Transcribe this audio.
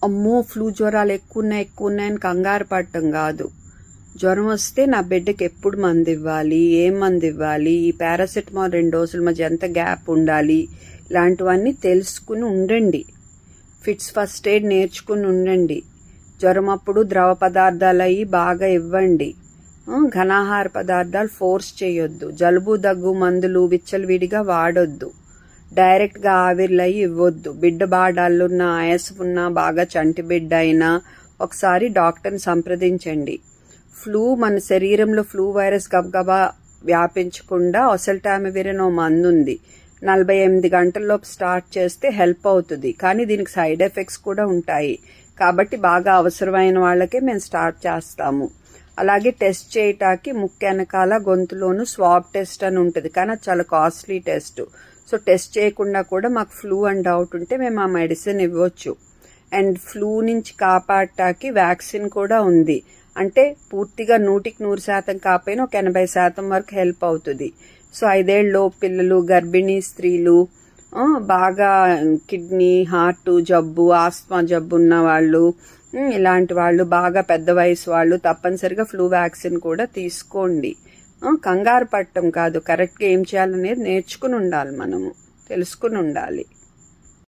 అమ్మో ఫ్లూ జ్వరాలు ఎక్కువ ఉన్నాయని కంగారు పడటం కాదు. జ్వరం వస్తే నా బిడ్డకి ఎప్పుడు మందు ఇవ్వాలి, ఏం మందు ఇవ్వాలి, ఈ పారాసెటమాల్ 2 డోసుల మధ్య ఎంత గ్యాప్ ఉండాలి, ఇలాంటివన్నీ తెలుసుకుని ఉండండి. ఫిట్స్ ఫస్ట్ ఎయిడ్ నేర్చుకుని ఉండండి. జ్వరం అప్పుడు ద్రవ పదార్థాలు అవి బాగా ఇవ్వండి. ఘనాహార పదార్థాలు ఫోర్స్ చేయొద్దు. జలుబు దగ్గు మందులు విచ్చలవిడిగా వాడొద్దు. డైరెక్ట్గా ఆవిర్లు అయ్యి ఇవ్వద్దు. బిడ్డ బాడాళ్ళున్నా ఆయాసం ఉన్నా బాగా చంటి బిడ్డ అయినా ఒకసారి డాక్టర్ని సంప్రదించండి. ఫ్లూ మన శరీరంలో ఫ్లూ వైరస్ గబగబా వ్యాపించకుండా ఒసెల్టామివిరిన్ మందు ఉంది. 48 గంటల్లోపు స్టార్ట్ చేస్తే హెల్ప్ అవుతుంది. కానీ దీనికి సైడ్ ఎఫెక్ట్స్ కూడా ఉంటాయి. కాబట్టి బాగా అవసరమైన వాళ్ళకే మేము స్టార్ట్ చేస్తాము. అలాగే టెస్ట్ చేయటానికి ముక్కు వెనకాల గొంతులోను స్వాబ్ టెస్ట్ అని ఉంటుంది. కానీ అది చాలా కాస్ట్లీ టెస్ట్. సో టెస్ట్ చేయకుండా కూడా మాకు ఫ్లూ అని డౌట్ ఉంటే మేము ఆ మెడిసిన్ ఇవ్వచ్చు. అండ్ ఫ్లూ నుంచి కాపాడటానికి వ్యాక్సిన్ కూడా ఉంది. అంటే పూర్తిగా 100% కాకపోయినా ఒక 80% వరకు హెల్ప్ అవుతుంది. సో 5 ఏళ్ళలోపు పిల్లలు, గర్భిణీ స్త్రీలు, బాగా కిడ్నీ హార్ట్ జబ్బు, ఆస్మా జబ్బు ఉన్న వాళ్ళు, ఇలాంటి వాళ్ళు, బాగా పెద్ద వయసు వాళ్ళు తప్పనిసరిగా ఫ్లూ వ్యాక్సిన్ కూడా తీసుకోండి. కంగారు పడటం కాదు, కరెక్ట్గా ఏం చేయాలనేది నేర్చుకుని ఉండాలి, మనము తెలుసుకుని ఉండాలి.